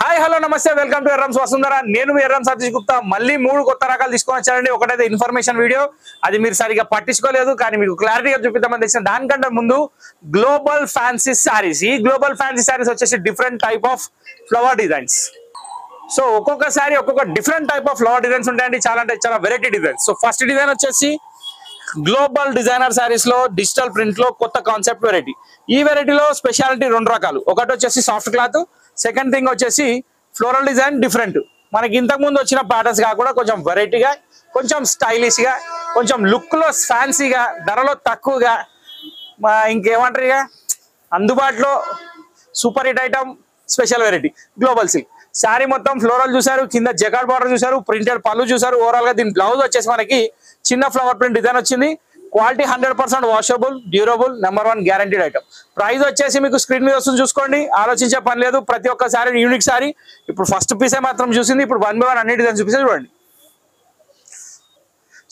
Hi hello నమస్తే welcome to Errams Vasundhara. నేను మీ ఎర్రం సతీష్ గుప్తా. మళ్ళీ 3 కొత్త రకాలు తీసుకొని వచ్చానండి. ఒకటైతే ఇన్ఫర్మేషన్ వీడియో, అది మీరు సరిగా పట్టించుకోలేదు కానీ మీకు క్లారిటీగా చూపిద్దామని తెచ్చిన. దానికంటే ముందు గ్లోబల్ ఫ్యాన్సీ సారీస్. ఈ గ్లోబల్ ఫ్యాన్సీ సారీస్ వచ్చేసి different type of flower designs. So ఒక్కొక్కసారి ఒక్కొక్క different type of flower designs ఉంటాయండి. చాలా అంటే చాలా variety designs. So first design వచ్చేసి గ్లోబల్ డిజైనర్ సారీస్ లో డిజిటల్ ప్రింట్ లో కొత్త కాన్సెప్ట్ వెరైటీ. ఈ వెరైటీలో స్పెషాలిటీ 2 రకాలు. ఒకటి వచ్చేసి సాఫ్ట్ క్లాత్, సెకండ్ థింగ్ వచ్చేసి ఫ్లోరల్ డిజైన్. డిఫరెంట్ మనకి ఇంతకు ముందు వచ్చిన ప్యాటర్న్స్ కాకుండా కొంచెం వెరైటీగా, కొంచెం స్టైలిష్ గా, కొంచెం లుక్ లో ఫ్యాన్సీగా, ధరలో తక్కువగా, ఇంకేమంటారు ఇక అందుబాటులో super hit item special variety global silk. Sari మొత్తం ఫ్లోరల్ చూసారు, కింద జకార్డ్ బార్డర్ చూసారు, ప్రింటెడ్ పళ్ళు చూసారు. ఓవరాల్ గా దీని బ్లౌజ్ వచ్చేసి మనకి చిన్న ఫ్లవర్ ప్రింట్ డిజైన్ వచ్చింది. Quality 100% washable, durable, number 1 guaranteed item. Price వచ్చేసి మీకు స్క్రీన్ మీద వస్తుంది చూసుకోండి, ఆలోచించే పని లేదు. ప్రతి ఒక్క సారీ యూనిక్ సారీ. ఇప్పుడు ఫస్ట్ పీసే మాత్రం చూసింది, ఇప్పుడు 1 by 1 అన్ని డిజైన్ చూపిస్తే చూడండి.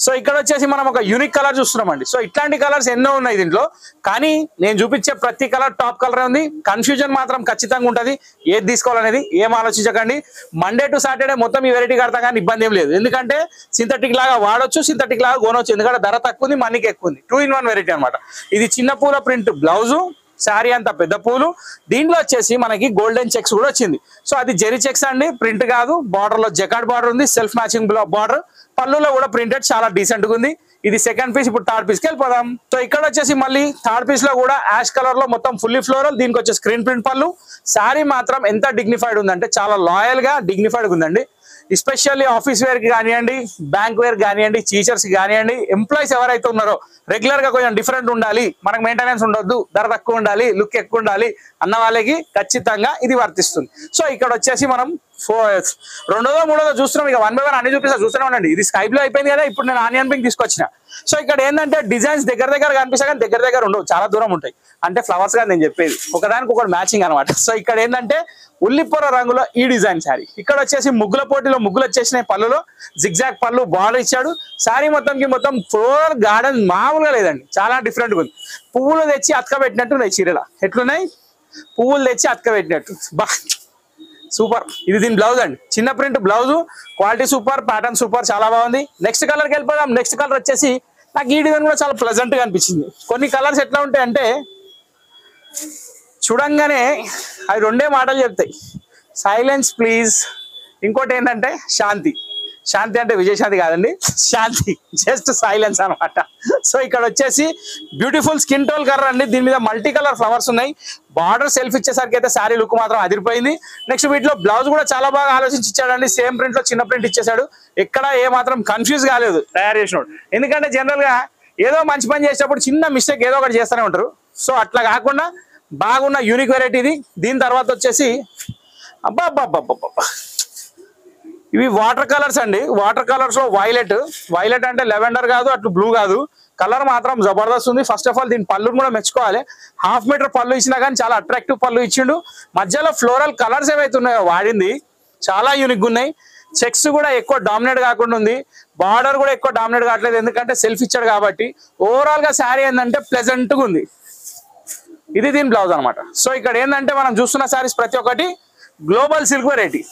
సో ఇక్కడ వచ్చేసి మనం ఒక యూనిక్ కలర్ చూస్తున్నామండి. సో ఇట్లాంటి కలర్స్ ఎన్నో ఉన్నాయి దీంట్లో, కానీ నేను చూపించే ప్రతి కలర్ టాప్ కలర్ ఉంది. కన్ఫ్యూజన్ మాత్రం ఖచ్చితంగా ఉంటుంది. ఏది తీసుకోవాలనేది ఏం ఆలోచించకండి. మండే టు సాటర్డే మొత్తం ఈ వెరైటీ కడతా కానీ ఇబ్బంది ఏం లేదు. ఎందుకంటే సింథటిక్ లాగా వాడొచ్చు, సింథటిక్ లాగా కొనవచ్చు. ఎందుకంటే ధర తక్కువ ఉంది, మనీకి ఎక్కువ ఉంది. 2 in 1 వెరైటీ అనమాట. ఇది చిన్న పూల ప్రింట్ బ్లౌజు, శారీ అంతా పెద్ద పూలు. దీంట్లో వచ్చేసి మనకి గోల్డెన్ చెక్స్ కూడా వచ్చింది. సో అది జెరీ చెక్స్ అండి, ప్రింట్ కాదు. బార్డర్ లో జకార్డ్ బార్డర్ ఉంది, సెల్ఫ్ మ్యాచింగ్ బార్డర్. పళ్ళులో కూడా ప్రింటెడ్ చాలా డీసెంట్ గా ఉంది. ఇది సెకండ్ పీస్. ఇప్పుడు థర్డ్ పీస్ కి వెళ్ళిపోదాం. సో ఇక్కడ వచ్చేసి మళ్ళీ థర్డ్ పీస్ లో కూడా యాష్ కలర్ లో మొత్తం ఫుల్లీ ఫ్లోరల్. దీనికి వచ్చే స్క్రీన్ ప్రింట్ పళ్ళు. శారీ మాత్రం ఎంత డిగ్నిఫైడ్ ఉందంటే చాలా లాయల్ గా డిగ్నిఫైడ్ ఉందండి. ఎస్పెషల్లీ ఆఫీస్ వేర్ కి కానివ్వండి, బ్యాంక్ వేర్ కానివ్వండి, టీచర్స్ కి కానివ్వండి, ఎంప్లాయీస్ ఎవరైతే ఉన్నారో రెగ్యులర్ గా కొంచెం డిఫరెంట్ ఉండాలి, మనకు మెయింటెనెన్స్ ఉండొద్దు, ధర తక్కువ ఉండాలి, లుక్ ఎక్కువ ఉండాలి అన్న వాళ్ళకి ఖచ్చితంగా ఇది వర్తిస్తుంది. సో ఇక్కడ వచ్చేసి మనం రెండోదో మూడోదో చూస్తున్నాం. ఇక 1 by 1 అన్ని చూస్తూనే ఉండండి. ఇది స్కై బ్లూ అయిపోయింది కదా, ఇప్పుడు నేను ఆనియన్ పింక్ తీసుకొచ్చిన. సో ఇక్కడ ఏంటంటే డిజైన్స్ దగ్గర కనిపిస్తాయి కానీ దగ్గర ఉండవు, చాలా దూరం ఉంటాయి. అంటే ఫ్లవర్స్ గా నేను చెప్పేది ఒకదానికి ఒకటి మ్యాచింగ్ అనమాట. సో ఇక్కడ ఏంటంటే ఉల్లిపొర రంగులో ఈ డిజైన్ శారీ. ఇక్కడ వచ్చేసి ముగ్గుల పోటీలో ముగ్గులు వచ్చేసినాయి. పళ్ళులో జిగ్జాగ్ పళ్ళు బార్డర్ ఇచ్చాడు. శారీ మొత్తం ఫ్లోరల్ గార్డెన్ మామూలుగా లేదండి, చాలా డిఫరెంట్ గా ఉంది. పువ్వులు తెచ్చి అతకబెట్టినట్టు ఉన్నాయి. చీరల ఎట్లున్నాయి, పువ్వులు తెచ్చి అతకబెట్టినట్టు. బా సూపర్. ఇది దీని బ్లౌజ్ అండి, చిన్న print blouse. Quality super, pattern super, చాలా బాగుంది. నెక్స్ట్ కలర్కి వెళ్ళిపోదాం. నెక్స్ట్ కలర్ వచ్చేసి నాకు ఈ డిజైన్ కూడా చాలా ప్లెజెంట్ గా అనిపించింది. కొన్ని కలర్స్ ఎట్లా ఉంటాయి అంటే చూడంగానే అవి 2 మాటలు చెప్తాయి, సైలెన్స్ ప్లీజ్. ఇంకోటి ఏంటంటే శాంతి. శాంతి అంటే విజయశాంతి కాదండి, శాంతి జస్ట్ సైలెన్స్ అనమాట. సో ఇక్కడ వచ్చేసి బ్యూటిఫుల్ స్కిన్ టోన్ కలర్ అండి. దీని మీద మల్టీ కలర్ ఫ్లవర్స్ ఉన్నాయి. బార్డర్ సెల్ఫ్ ఇచ్చేసరికి అయితే శారీ లుక్ మాత్రం అదిరిపోయింది. నెక్స్ట్ వీటిలో బ్లౌజ్ కూడా చాలా బాగా ఆలోచించి ఇచ్చాడండి. సేమ్ ప్రింట్ లో చిన్న ప్రింట్ ఇచ్చేసాడు. ఎక్కడ ఏ మాత్రం కన్ఫ్యూజ్ కాలేదు తయారు చేసినోడు. ఎందుకంటే జనరల్ గా ఏదో మంచి పని చేసేటప్పుడు చిన్న మిస్టేక్ ఏదో ఒకటి చేస్తూనే ఉంటారు. సో అట్లా కాకుండా బాగున్న యూనిక్ వెరైటీ ఇది. దీని తర్వాత వచ్చేసి అబ్బా ఇవి వాటర్ కలర్స్ అండి. వాటర్ కలర్స్ లో వైలెట్ అంటే లెవెండర్ కాదు, అటు బ్లూ కాదు. కలర్ మాత్రం జబర్దస్త్ ఉంది. ఫస్ట్ ఆఫ్ ఆల్ దీని పళ్ళును కూడా మెచ్చుకోవాలి. 1/2 మీటర్ పళ్ళు ఇచ్చినా కానీ చాలా అట్రాక్టివ్ పళ్ళు ఇచ్చిండు. మధ్యలో ఫ్లోరల్ కలర్స్ ఏవైతే ఉన్నాయో వాడింది చాలా యూనిక్ ఉన్నాయి. చెక్స్ కూడా ఎక్కువ డామినేట్ కాకుండా ఉంది. బార్డర్ కూడా ఎక్కువ డామినేట్ కావట్లేదు, ఎందుకంటే సెల్ఫ్ ఇచ్చాడు కాబట్టి. ఓవరాల్ గా శారీ ఏంటంటే ప్లెజెంట్ గా ఉంది. ఇది దీని బ్లౌజ్ అనమాట. సో ఇక్కడ ఏంటంటే మనం చూస్తున్న శారీస్ ప్రతి ఒక్కటి గ్లోబల్ సిల్క్ వెరైటీ.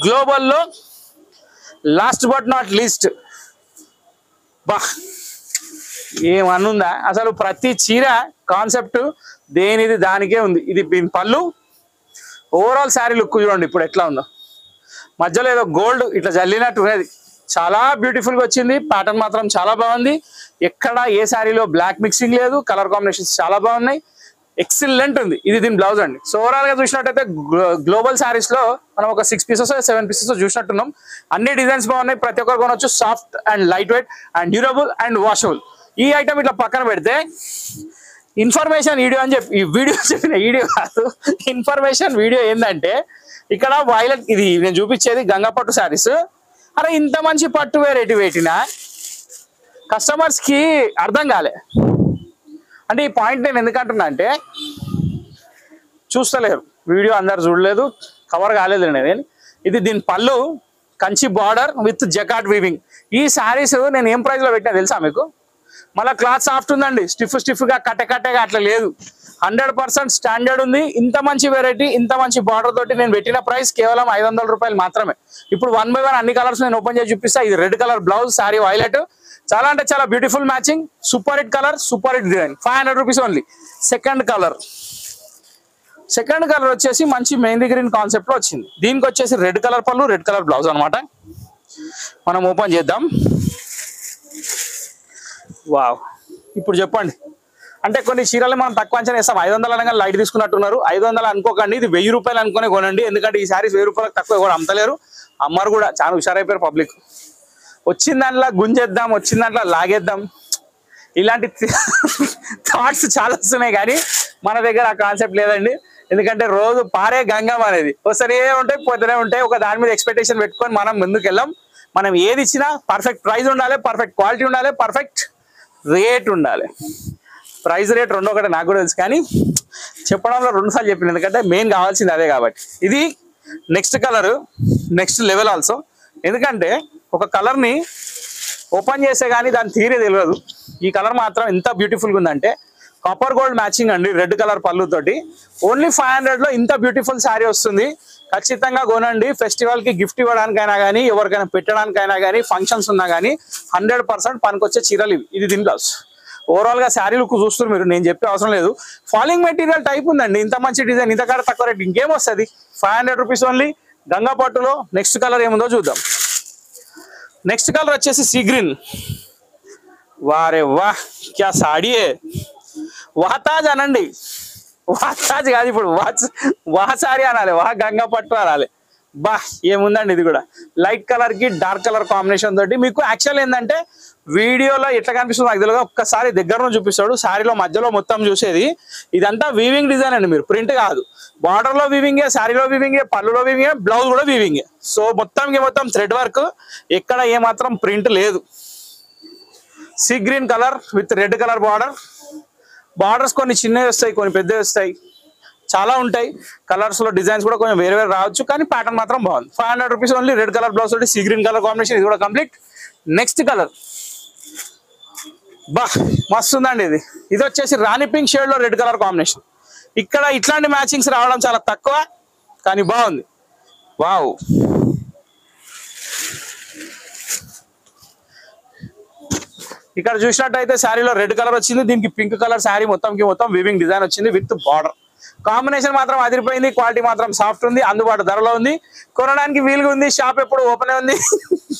గ్లోబల్లో లాస్ట్ బట్ నాట్ లీస్ట్. బా ఏమనుందా అసలు, ప్రతి చీర కాన్సెప్ట్ దేనిది దానికే ఉంది. ఇది పళ్ళు. ఓవరాల్ శారీ లుక్ చూడండి ఇప్పుడు ఎట్లా ఉందో. మధ్యలో ఏదో గోల్డ్ ఇట్లా జల్లినట్టు ఉన్నది. చాలా బ్యూటిఫుల్ గా వచ్చింది. ప్యాటర్న్ మాత్రం చాలా బాగుంది. ఎక్కడ ఏ శారీలో బ్లాక్ మిక్సింగ్ లేదు. కలర్ కాంబినేషన్స్ చాలా బాగున్నాయి. ఎక్సలెంట్ ఉంది. ఇది దీని బ్లౌజ్ అండి. సో ఓవరాల్ గా చూసినట్టయితే గ్లోబల్ శారీస్ లో మనం ఒక 6 pieces 7 pieces చూసినట్టున్నాం. అన్ని డిజైన్స్ బాగున్నాయి, ప్రతి ఒక్కరు కొనవచ్చు. Soft and light weight and durable and washable. ఈ ఐటమ్ ఇట్లా పక్కన పెడితే ఇన్ఫర్మేషన్ వీడియో అని చెప్పి ఈ వీడియో చెప్పిన వీడియో కాదు, ఇన్ఫర్మేషన్ వీడియో ఏంటంటే ఇక్కడ వైలెట్. ఇది నేను చూపించేది గంగా పట్టు శారీస్. అరే ఇంత మంచి పట్టు వెరైటీ పెట్టినా కస్టమర్స్ కి అర్థం కాలే. అంటే ఈ పాయింట్ నేను ఎందుకంటున్నా అంటే చూస్తలేరు, వీడియో అందరు చూడలేదు, కవర్ కాలేదు నేను. ఇది దీని పళ్ళు Kanchi border with jacquard weaving. ఈ శారీస్ నేను ఏం ప్రైస్ లో పెట్టినా తెలుసా మీకు? మళ్ళీ క్లాత్ సాఫ్ట్ ఉందండి, స్టిఫ్ గా కట్టెగా అట్లా లేదు. 100% స్టాండర్డ్ ఉంది. ఇంత మంచి వెరైటీ, ఇంత మంచి బార్డర్ తోటి నేను పెట్టిన ప్రైస్ కేవలం 500 రూపాయలు మాత్రమే. ఇప్పుడు 1 by 1 అన్ని కలర్స్ నేను ఓపెన్ చేసి చూపిస్తా. ఇది red colour blouse, sorry violet, చాలా అంటే చాలా beautiful matching, super hit colour, super hit design. 500 rupees only. Second colour వచ్చేసి మంచి మెహందీ గ్రీన్ కాన్సెప్ట్ లో వచ్చింది. దీనికి వచ్చేసి రెడ్ కలర్ పళ్ళు, రెడ్ కలర్ బ్లౌజ్ అనమాట. మనం ఓపెన్ చేద్దాం. వావ్, ఇప్పుడు చెప్పండి. అంటే కొన్ని చీరలు మనం తక్కువ అంచనా వేస్తాం, 500 అనగా లైట్ తీసుకున్నట్టున్నారు. 500 అనుకోకండి, ఇది 1000 రూపాయలు అనుకునే కొనండి. ఎందుకంటే ఈ శారీస్ 1000 రూపాయలకు తక్కువ కూడా అమ్మతలేరు, అమ్మరు కూడా. చాలా హుషారైపోయారు పబ్లిక్. వచ్చిన దాంట్లో గుంజేద్దాం, వచ్చిన దాంట్లో లాగేద్దాం, ఇలాంటి థాట్స్ చాలా వస్తున్నాయి. కానీ మన దగ్గర ఆ కాన్సెప్ట్ లేదండి. ఎందుకంటే రోజు పారే గంగం అనేది వస్తూనే ఉంటాయి, పోతూనే ఉంటాయి. ఒక దాని మీద ఎక్స్పెక్టేషన్ పెట్టుకొని మనం ముందుకు వెళ్ళాం. మనం ఏది ఇచ్చినా పర్ఫెక్ట్ ప్రైస్ ఉండాలి, పర్ఫెక్ట్ క్వాలిటీ ఉండాలి, పర్ఫెక్ట్ రేట్ ఉండాలి. ప్రైస్ రేట్ రెండో ఒకటి నాకు కూడా తెలుసు, కానీ చెప్పడంలో 2 సార్లు చెప్పింది. ఎందుకంటే మెయిన్ కావాల్సింది అదే కాబట్టి. ఇది next colour, next level also. ఎందుకంటే ఒక కలర్ని ఓపెన్ చేస్తే కానీ దాని తీరే తెలియదు. ఈ కలర్ మాత్రం ఎంత బ్యూటిఫుల్గా ఉందంటే కాపర్ గోల్డ్ మ్యాచింగ్ అండి, రెడ్ కలర్ పళ్ళుతోటి. ఓన్లీ 500 లో ఇంత బ్యూటిఫుల్ శారీ వస్తుంది. ఖచ్చితంగా కొనండి. ఫెస్టివల్ కి గిఫ్ట్ ఇవ్వడానికైనా కానీ, ఎవరికైనా పెట్టడానికైనా కానీ, ఫంక్షన్స్ ఉన్నా కానీ 100% పనికొచ్చే చీరలు ఇవి. ఇది దీని బ్లౌజ్. ఓవరాల్ గా శారీ లుక్ చూస్తున్నారు మీరు, నేను చెప్పే అవసరం లేదు. ఫాలింగ్ మెటీరియల్ టైప్ ఉందండి. ఇంత మంచి డిజైన్, ఇంతకాడ తక్కువ రేట్ ఇంకేం వస్తుంది. 500 రూపీస్ ఓన్లీ. గంగా పట్టులో నెక్స్ట్ కలర్ ఏముందో చూద్దాం. నెక్స్ట్ కలర్ వచ్చేసి సీ గ్రీన్. వారే వాహ్, క్యా సాడీ హై. వాతాజ్ అనండి, వాతాజ్ కాదు, ఇప్పుడు వాహ్ సారీ అనాలి, వాహ్ గంగా పట్టు అనాలి. బా, ఏముందండి ఇది కూడా. లైట్ కలర్ కి డార్క్ కలర్ కాంబినేషన్ తోటి. మీకు యాక్చువల్ ఏంటంటే వీడియోలో ఎట్లా కనిపిస్తుంది నాకు తెలియదు, ఒక్కసారి దగ్గర నుంచి చూపిస్తాడు. శారీలో మధ్యలో మొత్తం చూసేది ఇదంతా వీవింగ్ డిజైన్ అండి, మీరు ప్రింట్ కాదు. బార్డర్ లో వీవింగే, శారీలో వీవింగే, పళ్ళులో వీవింగే, బ్లౌజ్ కూడా వీవింగే. సో మొత్తం థ్రెడ్ వర్క్, ఎక్కడ ఏమాత్రం ప్రింట్ లేదు. Sea green colour with red colour border. Borders కొన్ని చిన్నవి వస్తాయి, కొన్ని పెద్దవి వస్తాయి, చాలా ఉంటాయి. కలర్స్ లో డిజైన్స్ కూడా కొంచెం వేరే రావచ్చు, కానీ ప్యాటర్న్ మాత్రం బాగుంది. 500 rupees only. Red colour blouse తోటి సీ గ్రీన్ కలర్ కాంబినేషన్, ఇది కూడా కంప్లీట్. నెక్స్ట్ కలర్ బా మస్తు ఉందండి. ఇది వచ్చేసి రాణి పింక్ షేడ్ లో రెడ్ కలర్ కాంబినేషన్. ఇక్కడ ఇట్లాంటి మ్యాచింగ్స్ రావడం చాలా తక్కువ, కానీ బాగుంది. వావ్, ఇక్కడ చూసినట్టయితే శారీలో రెడ్ కలర్ వచ్చింది, దీనికి పింక్ కలర్ శారీ మొత్తం వీవింగ్ డిజైన్ వచ్చింది విత్ బార్డర్. కాంబినేషన్ మాత్రం అదిరిపోయింది. క్వాలిటీ మాత్రం సాఫ్ట్ ఉంది, అందుబాటు ధరలో ఉంది, కొనడానికి వీలుగా ఉంది. షాప్ ఎప్పుడు ఓపెన్ ఉంది.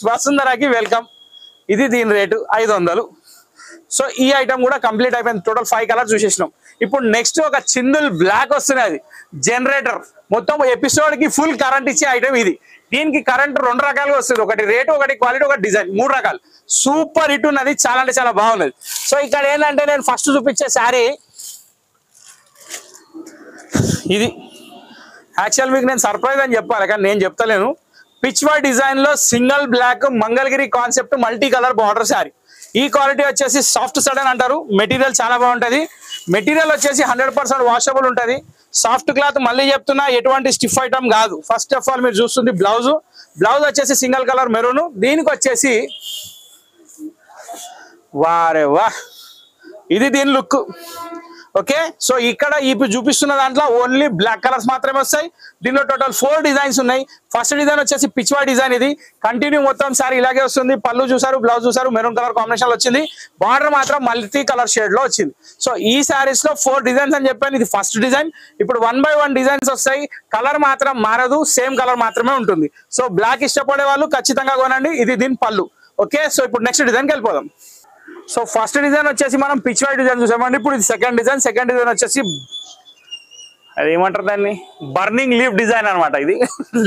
వసుంధరాకి వెల్కమ్. ఇది దీని రేటు 500. సో ఈ ఐటమ్ కూడా కంప్లీట్ అయిపోయింది. టోటల్ 5 కలర్స్ చూసేసినాం. ఇప్పుడు నెక్స్ట్ ఒక చిందుల్ బ్లాక్ వస్తున్నది, జనరేటర్. మొత్తం ఎపిసోడ్ కి ఫుల్ కరెంట్ ఇచ్చే ఐటమ్ ఇది. దీనికి కరెంట్ 2 రకాలుగా వస్తుంది, ఒకటి రేటు, ఒకటి క్వాలిటీ, ఒకటి డిజైన్, 3 రకాలు. సూపర్ హిట్ ఉన్నది, చాలా అంటే చాలా బాగున్నది. సో ఇక్కడ ఏంటంటే నేను ఫస్ట్ చూపించే శారీ ఇది. యాక్చువల్ మీకు నేను సర్ప్రైజ్ అని చెప్పాలి, కానీ నేను చెప్తలేను. పిచ్వా డిజైన్ లో single black Mangalagiri concept multi colour border sari. ఈ క్వాలిటీ వచ్చేసి సాఫ్ట్ సడన్ అంటారు. మెటీరియల్ చాలా బాగుంటది. మెటీరియల్ వచ్చేసి 100% వాషబుల్ ఉంటది. సాఫ్ట్ క్లాత్, మళ్ళీ చెప్తున్నా, ఎటువంటి స్టిఫ్ ఐటమ్ కాదు. ఫస్ట్ ఆఫ్ ఆల్ మీరు చూస్తుంది బ్లౌజ్ వచ్చేసి సింగిల్ కలర్ మెరూన్. దీనికి వచ్చేసి వారే వా, ఇది దీని లుక్. ఓకే, సో ఇక్కడ ఇప్పుడు చూపిస్తున్న దాంట్లో ఓన్లీ బ్లాక్ కలర్స్ మాత్రమే వస్తాయి. దీనిలో టోటల్ 4 డిజైన్స్ ఉన్నాయి. ఫస్ట్ డిజైన్ వచ్చేసి పిచ్వా డిజైన్. ఇది కంటిన్యూ మొత్తం సారీ ఇలాగే వస్తుంది. పళ్ళు చూసారు, బ్లౌజ్ చూసారు, మెరూన్ కలర్ కాంబినేషన్ వచ్చింది. బార్డర్ మాత్రం మల్టీ కలర్ షేడ్ లో వచ్చింది. సో ఈ సారీస్ లో 4 డిజైన్స్ అని చెప్పాను, ఇది ఫస్ట్ డిజైన్. ఇప్పుడు 1 by 1 డిజైన్స్ వస్తాయి. కలర్ మాత్రం మారదు, సేమ్ కలర్ మాత్రమే ఉంటుంది. సో బ్లాక్ ఇష్టపడే వాళ్ళు ఖచ్చితంగా కొనండి. ఇది దీని పళ్ళు. ఓకే, సో ఇప్పుడు నెక్స్ట్ డిజైన్కి వెళ్ళిపోదాం. సో ఫస్ట్ డిజైన్ వచ్చేసి మనం పిచ్వా డిజైన్ చూసామండి. ఇప్పుడు ఇది సెకండ్ డిజైన్ వచ్చేసి అది ఏమంటారు దాన్ని, బర్నింగ్ లీఫ్ డిజైన్ అనమాట. ఇది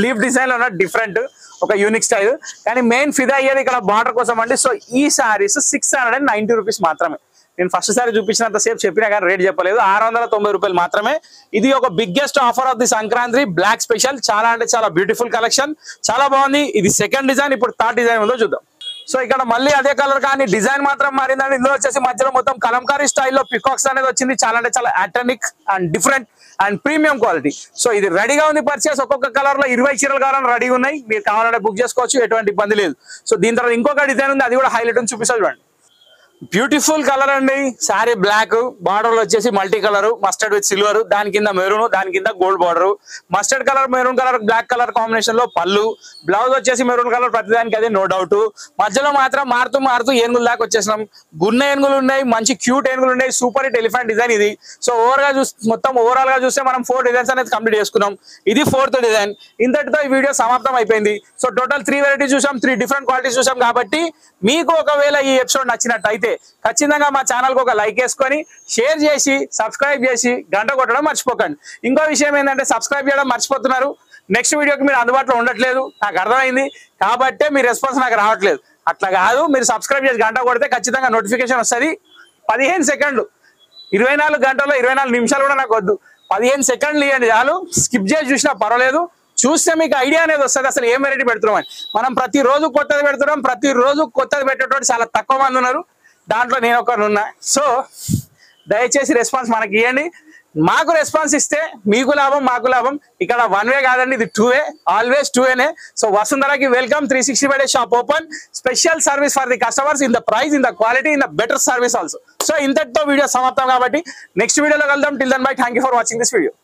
లీఫ్ డిజైన్ లో డిఫరెంట్, ఒక యూనిక్ స్టైల్. కానీ మెయిన్ ఫిదా అయ్యేది ఇక్కడ బార్డర్ కోసం అండి. సో ఈ సారీస్ 690 రూపీస్ మాత్రమే. నేను ఫస్ట్ సారీ చూపించినంత సేపు చెప్పినా కానీ రేట్ చెప్పలేదు. 690 రూపాయలు మాత్రమే. ఇది ఒక biggest offer of the Sankranti black special. చాలా అంటే చాలా బ్యూటిఫుల్ కలెక్షన్, చాలా బాగుంది. ఇది సెకండ్ డిజైన్. ఇప్పుడు థర్డ్ డిజైన్ ఉందో చూద్దాం. సో ఇక్కడ మళ్ళీ అదే కలర్, కానీ డిజైన్ మాత్రం మారిందండి. ఇందులో వచ్చేసి మధ్యలో మొత్తం కలంకారీ స్టైల్లో పికాక్స్ అనేది వచ్చింది. చాలా అంటే చాలా authentic and different and premium quality. So ఇది రెడీగా ఉంది పర్చేస్. ఒక్కొక్క కలర్ లో 20 చీరలు కావాలని రెడీగా ఉన్నాయి. మీరు కావాలంటే బుక్ చేసుకోవచ్చు, ఎటువంటి ఇబ్బంది లేదు. సో దీని తర్వాత ఇంకొక డిజైన్ ఉంది, అది కూడా హైలైట్ ఉంది, చూపిస్తా చూడండి. బ్యూటిఫుల్ కలర్ అండి. శారీ బ్లాక్, బార్డర్ వచ్చేసి multi colour, mustard with silver, దాని కింద మెరూన్, దాని కింద gold border. Mustard colour, maroon colour, black colour combination లో పళ్ళు. బ్లౌజ్ వచ్చేసి మెరూన్ కలర్, ప్రతిదానికి అదే నో డౌట్. మధ్యలో మాత్రం మారుతూ ఏనుగులు దాకా వచ్చేసినాం. గున్న ఏనుగులు ఉన్నాయి, మంచి క్యూట్ ఏనుగులు ఉన్నాయి. సూపర్ హిట్ ఎలిఫెంట్ డిజైన్ ఇది. సో మొత్తం ఓవరాల్ గా చూస్తే మనం 4 డిజైన్స్ అనేది కంప్లీట్ చేసుకున్నాం. ఇది 4th డిజైన్. ఇంతటితో ఈ వీడియో సమాప్తం అయిపోయింది. సో టోటల్ 3 వెరైటీస్ చూసాం, 3 డిఫరెంట్ క్వాలిటీస్ చూసాం. కాబట్టి మీకు ఒకవేళ ఈ ఎపిసోడ్ నచ్చినట్టయితే ఖచ్చితంగా మా ఛానల్ కు ఒక లైక్ వేసుకొని, షేర్ చేసి, సబ్స్క్రైబ్ చేసి, గంట కొట్టడం మర్చిపోకండి. ఇంకో విషయం ఏంటంటే సబ్స్క్రైబ్ చేయడం మర్చిపోతున్నారు. నెక్స్ట్ వీడియోకి మీరు అందుబాటులో ఉండట్లేదు, నాకు అర్థమైంది. కాబట్టే మీ రెస్పాన్స్ నాకు రావట్లేదు. అట్లా కాదు, మీరు సబ్స్క్రైబ్ చేసి గంట కొడితే ఖచ్చితంగా నోటిఫికేషన్ వస్తుంది. 15 సెకండ్లు, 24 గంటల్లో 24 నిమిషాలు కూడా నాకు వద్దు. 15 సెకండ్లు ఇవ్వండి చాలు. స్కిప్ చేసి చూసినా పర్వాలేదు. చూస్తే మీకు ఐడియా అనేది వస్తుంది అసలు ఏం వెరైటీ పెడుతున్నామని. మనం ప్రతిరోజు కొత్తది పెడుతున్నాం. ప్రతిరోజు కొత్తది పెట్టేటోడు చాలా తక్కువ మంది ఉన్నారు. దాంట్లో నేను ఒకరు ఉన్నా. సో దయచేసి రెస్పాన్స్ మనకి ఇవ్వండి. మాకు రెస్పాన్స్ ఇస్తే మీకు లాభం, మాకు లాభం. ఇక్కడ 1 వే కాదండి, ఇది 2 వే, ఆల్వేస్ 2 వేనే. సో వసుంధరకి welcome. 365 days shop open. Special service for the customers in the price, in the quality, in the better service also. So ఇంతటితో వీడియో సమాప్తం. కాబట్టి నెక్స్ట్ వీడియోలో కలుద్దాం. Till then bye. Thank you for watching this video.